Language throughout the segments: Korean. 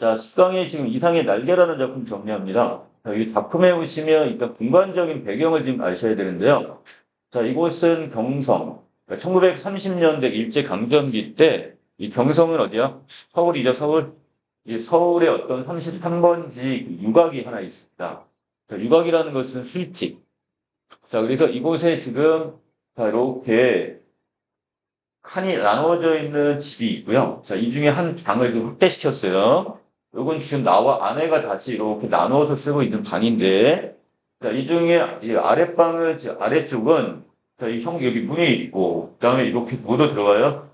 자, 10강에 지금 이상의 날개라는 작품 정리합니다. 자, 이 작품에 보시면 일단 공간적인 배경을 지금 아셔야 되는데요. 자, 이곳은 경성. 1930년대 일제강점기 때 이 경성은 어디야? 서울이죠, 서울. 이 서울의 어떤 33번지 유곽이 하나 있습니다. 자, 유곽이라는 것은 술집. 자, 그래서 이곳에 지금 자, 이렇게 칸이 나눠져 있는 집이 있고요. 자, 이 중에 한 방을 좀 확대시켰어요. 요건 지금 나와 아내가 다시 이렇게 나누어서 쓰고 있는 방인데, 자, 이 중에 이 아랫방은, 아래쪽은, 자, 이 형 여기 문이 있고, 그 다음에 이렇게 뭐도 들어가요?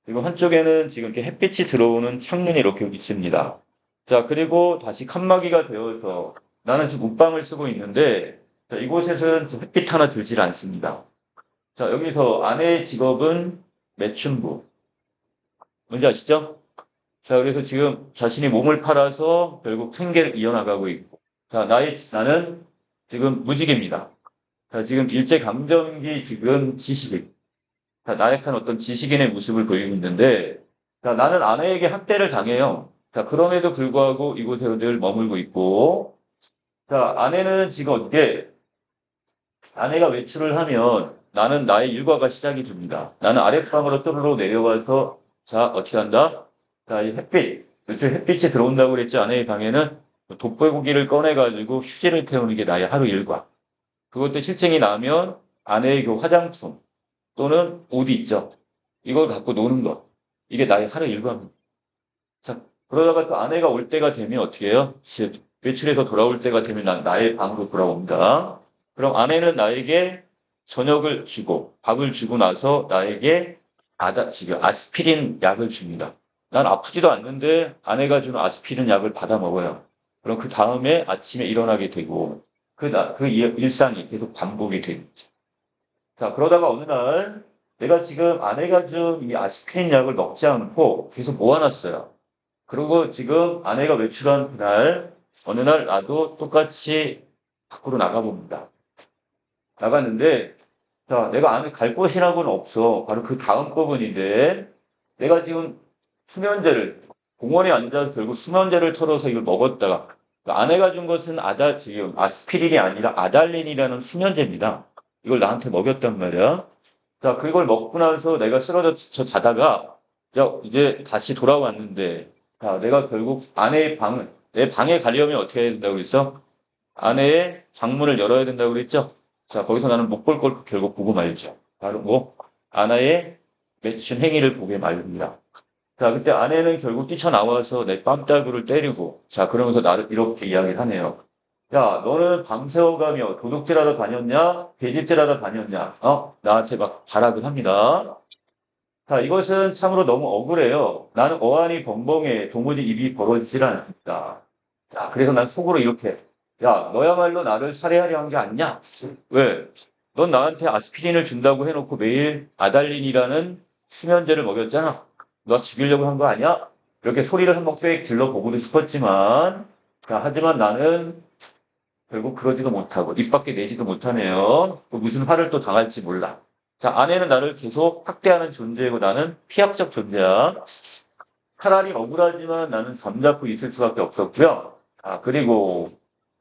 그리고 한쪽에는 지금 이렇게 햇빛이 들어오는 창문이 이렇게 있습니다. 자, 그리고 다시 칸막이가 되어서 나는 지금 옷방을 쓰고 있는데, 자, 이곳에서는 햇빛 하나 들질 않습니다. 자, 여기서 아내의 직업은 매춘부. 뭔지 아시죠? 자, 그래서 지금 자신이 몸을 팔아서 결국 생계를 이어나가고 있고. 자, 나는 지금 무직입니다. 자, 지금 일제강점기 지금 지식인. 자, 나약한 어떤 지식인의 모습을 보이고 있는데, 자, 나는 아내에게 학대를 당해요. 자, 그럼에도 불구하고 이곳에 늘 머물고 있고, 자, 아내는 지금 어떻게, 아내가 외출을 하면 나는 나의 일과가 시작이 됩니다. 나는 아랫방으로 또르르 내려가서, 자, 어떻게 한다? 자, 이 햇빛, 요즘 햇빛이 들어온다고 그랬지, 아내의 방에는 돋보기를 꺼내가지고 휴지를 태우는 게 나의 하루 일과. 그것도 실증이 나면 아내의 그 화장품 또는 옷이 있죠. 이걸 갖고 노는 것. 이게 나의 하루 일과입니다. 자, 그러다가 또 아내가 올 때가 되면 어떻게 해요? 외출해서 돌아올 때가 되면 나의 방으로 돌아옵니다. 그럼 아내는 나에게 저녁을 주고 밥을 주고 나서 나에게 지금 아스피린 약을 줍니다. 난 아프지도 않는데 아내가 주는 아스피린 약을 받아 먹어요. 그럼 그 다음에 아침에 일어나게 되고 그 일상이 계속 반복이 되겠죠. 자, 그러다가 어느 날 내가 지금 아내가 준 이 아스피린 약을 먹지 않고 계속 모아놨어요. 그리고 지금 아내가 외출한 그날, 어느 날 나도 똑같이 밖으로 나가봅니다. 나갔는데, 자, 내가 안에 갈 곳이라고는 없어. 바로 그 다음 부분인데, 내가 지금 수면제를, 공원에 앉아서 결국 수면제를 털어서 이걸 먹었다가, 아내가 준 것은 지금 아스피린이 아니라 아달린이라는 수면제입니다. 이걸 나한테 먹였단 말이야. 자, 그걸 먹고 나서 내가 쓰러져 자다가, 야, 이제 다시 돌아왔는데, 자, 내가 결국 내 방에 가려면 어떻게 해야 된다고 그랬어? 아내의 방문을 열어야 된다고 그랬죠? 자, 거기서 나는 못 볼 걸 결국 보고 말죠. 바로 뭐, 아내의 매춘 행위를 보게 말입니다. 자, 그때 아내는 결국 뛰쳐나와서 내 뺨따구를 때리고, 자, 그러면서 나를 이렇게 이야기를 하네요. 야, 너는 밤새워가며 도둑질하러 다녔냐? 계집질하러 다녔냐? 나한테 막 발악을 합니다. 자, 이것은 참으로 너무 억울해요. 나는 어안이 벙벙해 도무지 입이 벌어지질 않습니다. 자, 그래서 난 속으로 이렇게, 야, 너야말로 나를 살해하려 한 게 아니냐? 왜? 넌 나한테 아스피린을 준다고 해놓고 매일 아달린이라는 수면제를 먹였잖아. 너 죽이려고 한 거 아니야? 이렇게 소리를 한번 빽 질러보고도 싶었지만, 자, 하지만 나는 결국 그러지도 못하고 입 밖에 내지도 못하네요. 또 무슨 화를 또 당할지 몰라. 자, 아내는 나를 계속 학대하는 존재이고 나는 피합적 존재야. 차라리 억울하지만 나는 잠자코 있을 수밖에 없었고요. 아, 그리고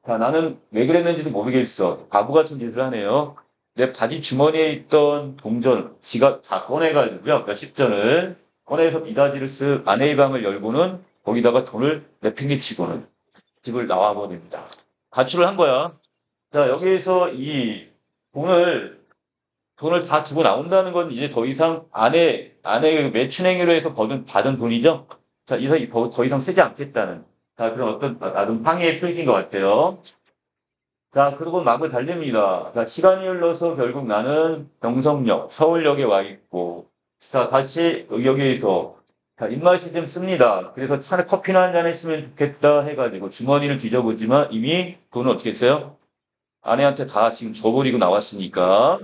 자, 나는 왜 그랬는지도 모르겠어. 바보 같은 짓을 하네요. 내 바지 주머니에 있던 동전, 지갑 다 꺼내가지고요. 몇십 전을 꺼내서 미닫이를 쓱 아내의 방을 열고는 거기다가 돈을 내팽개치고는 집을 나와버립니다. 가출을 한 거야. 자, 여기에서 이 돈을, 돈을 다 주고 나온다는 건 이제 더 이상 아내의 매춘행위로 해서 받은 돈이죠. 자, 더 이상 쓰지 않겠다는. 자, 그런 어떤, 나름 항의의 표시인 것 같아요. 자, 그리고 막을 달립니다. 자, 시간이 흘러서 결국 나는 경성역, 서울역에 와 있고, 자, 다시 여기에서, 자, 입맛이 좀 씁니다. 그래서 차라리 커피나 한 잔 했으면 좋겠다 해가지고 주머니를 뒤져보지만 이미 돈은 어떻게 했어요? 아내한테 다 지금 줘버리고 나왔으니까.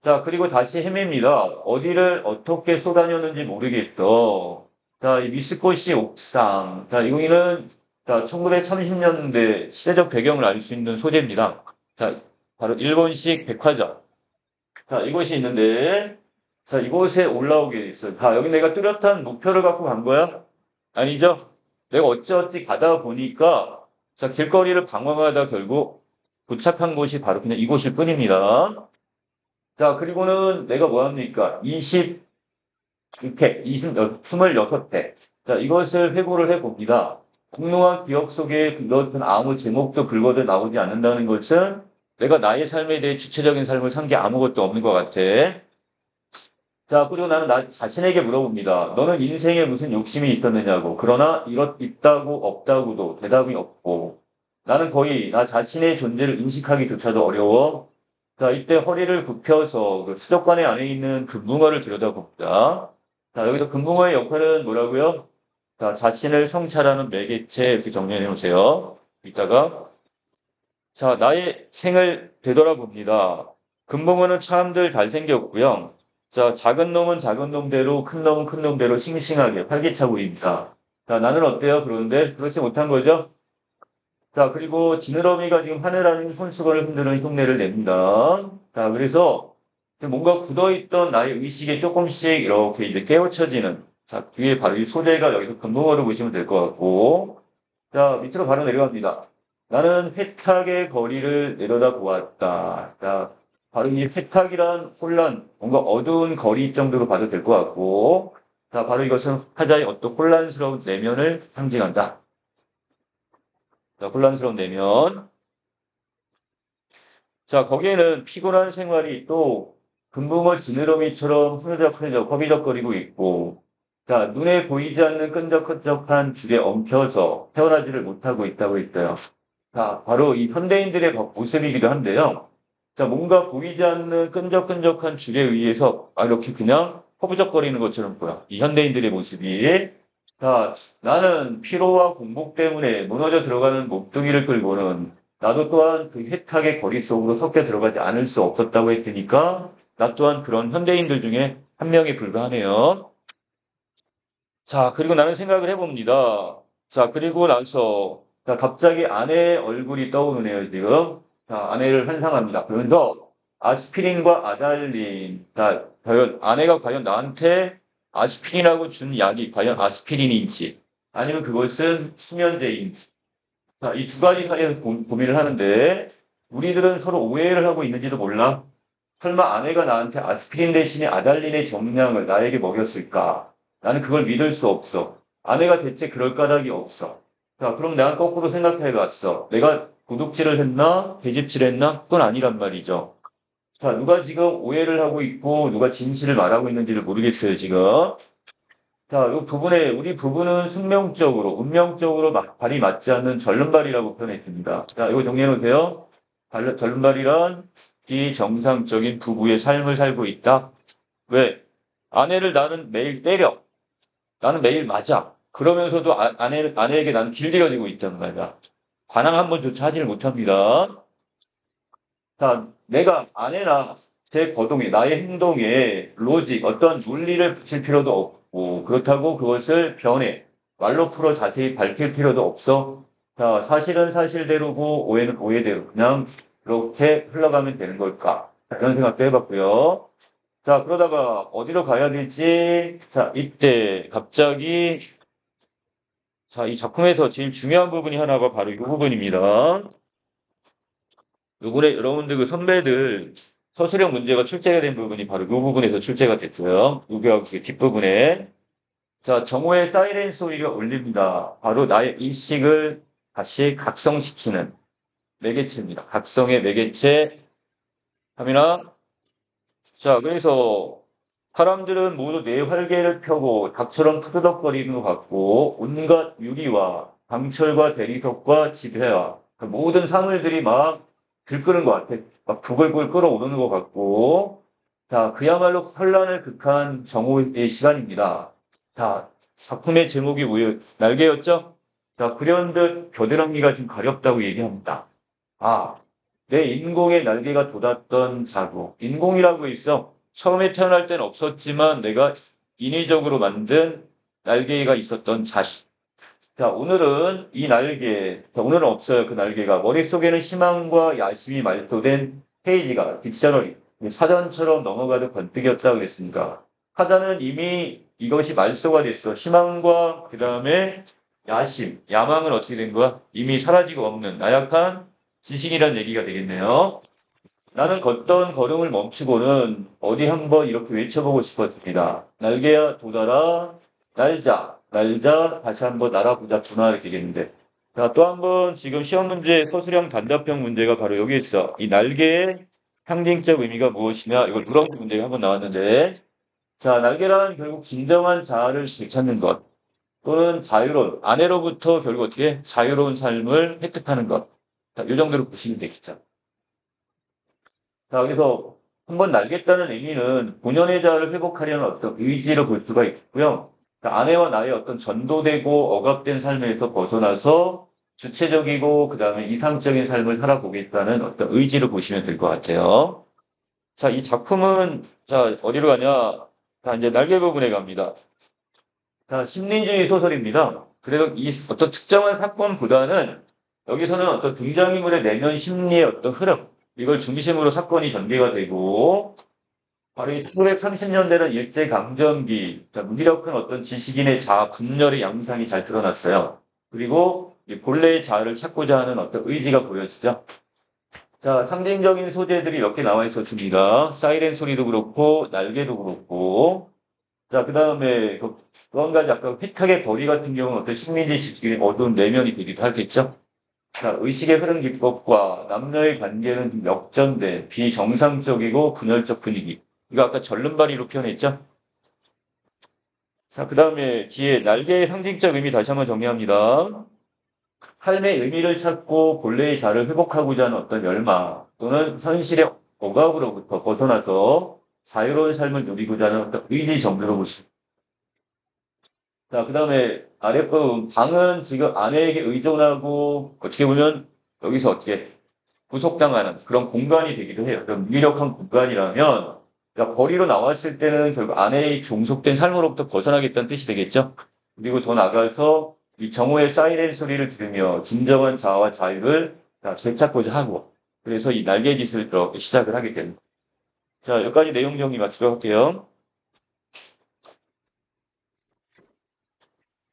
자, 그리고 다시 헤맵니다. 어디를 어떻게 쏘다녔는지 모르겠어. 자, 이 미스코시 옥상. 자, 여기는, 자, 1930년대 시대적 배경을 알 수 있는 소재입니다. 자, 바로 일본식 백화점. 자, 이곳이 있는데, 자, 이곳에 올라오게 돼 있어요. 자, 여기 내가 뚜렷한 목표를 갖고 간 거야? 아니죠? 내가 어찌어찌 가다 보니까 자, 길거리를 방황하다 결국 도착한 곳이 바로 그냥 이곳일 뿐입니다. 자, 그리고는 내가 뭐 합니까? 26회, 26회. 자, 이것을 회고를 해봅니다. 공롱한 기억 속에 넣었던 아무 제목도 긁어도 나오지 않는다는 것은 내가 나의 삶에 대해 주체적인 삶을 산 게 아무것도 없는 것 같아. 자, 그리고 나는 나 자신에게 물어봅니다. 너는 인생에 무슨 욕심이 있었느냐고. 그러나 있다고 없다고도 대답이 없고. 나는 거의 나 자신의 존재를 인식하기조차도 어려워. 자, 이때 허리를 굽혀서 그 수족관에 안에 있는 금붕어를 들여다봅니다. 자, 여기서 금붕어의 역할은 뭐라고요? 자, 자신을 성찰하는 매개체 이렇게 정리해 놓으세요. 이따가. 자, 나의 생을 되돌아봅니다. 금붕어는 참들 잘생겼고요. 자, 작은 놈은 작은 놈대로, 큰 놈은 큰 놈대로 싱싱하게 활기차 보입니다. 자, 나는 어때요? 그런데 그렇지 못한 거죠? 자, 그리고 지느러미가 지금 하늘하는 손수건을 흔드는 흉내를 냅니다. 자, 그래서 뭔가 굳어있던 나의 의식에 조금씩 이렇게 이제 깨우쳐지는, 자, 뒤에 바로 이 소재가 여기서 금붕어로 보시면 될 것 같고, 자, 밑으로 바로 내려갑니다. 나는 회탁의 거리를 내려다 보았다. 자, 바로 이 회탁이란 혼란, 뭔가 어두운 거리 정도로 봐도 될 것 같고, 자, 바로 이것은 타자의 어떤 혼란스러운 내면을 상징한다. 자, 혼란스러운 내면. 자, 거기에는 피곤한 생활이 또 금붕어 지느러미처럼 흐느적흐느적 허비적거리고 있고, 자, 눈에 보이지 않는 끈적끈적한 줄에 엉켜서 태어나지를 못하고 있다고 했어요. 자, 바로 이 현대인들의 모습이기도 한데요. 자, 뭔가 보이지 않는 끈적끈적한 줄에 의해서 이렇게 그냥 허부적거리는 것처럼 보여. 이 현대인들의 모습이. 자, 나는 피로와 공복 때문에 무너져 들어가는 몸뚱이를 끌고는 나도 또한 그 해탁의 거리 속으로 섞여 들어가지 않을 수 없었다고 했으니까 나 또한 그런 현대인들 중에 한 명에 불과하네요. 자, 그리고 나는 생각을 해봅니다. 자, 그리고 나서 자, 갑자기 아내의 얼굴이 떠오르네요, 지금. 자, 아내를 환상합니다. 그러면서 아스피린과 아달린. 자, 과연 아내가 과연 나한테 아스피린하고 준 약이 과연 아스피린인지 아니면 그것은 수면제인지. 자, 이 두 가지 사이에서 고민을 하는데 우리들은 서로 오해를 하고 있는지도 몰라. 설마 아내가 나한테 아스피린 대신에 아달린의 정량을 나에게 먹였을까? 나는 그걸 믿을 수 없어. 아내가 대체 그럴 까닭이 없어. 자, 그럼 내가 거꾸로 생각해 봤어. 내가 도둑질을 했나? 계집질을 했나? 그건 아니란 말이죠. 자, 누가 지금 오해를 하고 있고, 누가 진실을 말하고 있는지를 모르겠어요, 지금. 자, 이 부분에, 우리 부부는 숙명적으로, 운명적으로 발이 맞지 않는 절름발이라고 표현했습니다. 자, 이거 정리해 놓으세요. 절름발이란 비정상적인 부부의 삶을 살고 있다. 왜? 아내를 나는 매일 때려. 나는 매일 맞아. 그러면서도 아내에게 나는 길들여지고 있단 말이야. 관항 한 번조차 하지를 못합니다. 자, 내가 아내나 제 거동에, 나의 행동에 로직, 어떤 논리를 붙일 필요도 없고, 그렇다고 그것을 변해, 말로 풀어 자세히 밝힐 필요도 없어. 자, 사실은 사실대로고, 오해는 오해대로. 그냥 이렇게 흘러가면 되는 걸까? 자, 이런 생각도 해봤고요. 자, 그러다가 어디로 가야 될지, 자, 이때 갑자기, 자, 이 작품에서 제일 중요한 부분이 하나가 바로 이 부분입니다. 요번에 여러분들 그 선배들 서술형 문제가 출제가 된 부분이 바로 이 부분에서 출제가 됐어요. 요기하고 그 뒷부분에. 자, 정오의 사이렌 소리가 울립니다. 바로 나의 인식을 다시 각성시키는 매개체입니다. 각성의 매개체. 하민아. 자, 그래서 사람들은 모두 내 활개를 펴고 닭처럼 투드덕거리는 것 같고 온갖 유리와 강철과 대리석과 지폐와 그 모든 사물들이 막 들끓는 것 같아. 막 부글부글 끓어오르는 것 같고 자, 그야말로 혼란을 극한 정오의 시간입니다. 자, 작품의 제목이 뭐예요? 날개였죠? 자, 불현듯 겨드랑이가 좀 가렵다고 얘기합니다. 아, 내 인공의 날개가 돋았던 자국. 인공이라고 있어. 처음에 태어날 땐 없었지만 내가 인위적으로 만든 날개가 있었던 자식. 자, 오늘은 이 날개, 자, 오늘은 없어요. 그 날개가. 머릿속에는 희망과 야심이 말소된 페이지가 딕셔너리, 사전처럼 넘어가도 번뜩였다고 그랬습니까? 사전은 이미 이것이 말소가 됐어. 희망과 그 다음에 야심, 야망은 어떻게 된 거야? 이미 사라지고 없는 나약한 지식이란 얘기가 되겠네요. 나는 걷던 걸음을 멈추고는 어디 한번 이렇게 외쳐보고 싶었습니다. 날개야 돋아라, 날자, 날자, 다시 한번 날아보자, 두나 이렇게 되겠는데. 자, 또 한 번 지금 시험 문제 서술형 단답형 문제가 바로 여기 있어. 이 날개의 상징적 의미가 무엇이냐? 이걸 누렁지 문제가 한번 나왔는데. 자, 날개란 결국 진정한 자아를 되찾는 것. 또는 자유로운, 아내로부터 결국 어떻게 자유로운 삶을 획득하는 것. 자, 이 정도로 보시면 되겠죠. 자, 여기서 한번 날겠다는 의미는 본연의 자아를 회복하려는 어떤 의지로 볼 수가 있고요. 자, 아내와 나의 어떤 전도되고 억압된 삶에서 벗어나서 주체적이고 그 다음에 이상적인 삶을 살아보겠다는 어떤 의지로 보시면 될 것 같아요. 자, 이 작품은 자 어디로 가냐? 자, 이제 날개 부분에 갑니다. 자, 심리주의 소설입니다. 그래서 이 어떤 특정한 사건보다는 여기서는 어떤 등장인물의 내면 심리의 어떤 흐름, 이걸 중심으로 사건이 전개가 되고, 바로 이 1930년대는 일제강점기, 자, 무기력한 어떤 지식인의 자아, 분열의 양상이 잘 드러났어요. 그리고 이 본래의 자아를 찾고자 하는 어떤 의지가 보여지죠. 자, 상징적인 소재들이 몇 개 나와 있었습니다. 사이렌 소리도 그렇고, 날개도 그렇고, 자, 그 다음에 또 한 가지 아까 휘탁의 거리 같은 경우는 어떤 식민지 어두운 내면이 되기도 하겠죠. 자, 의식의 흐름 기법과 남녀의 관계는 좀 역전된 비정상적이고 분열적 분위기. 이거 아까 절름발이로 표현했죠. 자, 그 다음에 뒤에 날개의 상징적 의미 다시 한번 정리합니다. 삶의 의미를 찾고 본래의 자를 회복하고자 하는 어떤 열망 또는 현실의 억압으로부터 벗어나서 자유로운 삶을 누리고자 하는 어떤 의지 정도로 보십니다. 자, 그 다음에 아랫부분, 방은 지금 아내에게 의존하고, 어떻게 보면, 여기서 어떻게 구속당하는 그런 공간이 되기도 해요. 그럼 무기력한 공간이라면, 그러니까 거리로 나왔을 때는 결국 아내의 종속된 삶으로부터 벗어나겠다는 뜻이 되겠죠? 그리고 더 나가서 이 정오의 사이렌 소리를 들으며 진정한 자아와 자유를 되찾고자 하고, 그래서 이 날개짓을 이렇게 시작을 하게 됩니다. 자, 여기까지 내용 정리 마치도록 할게요.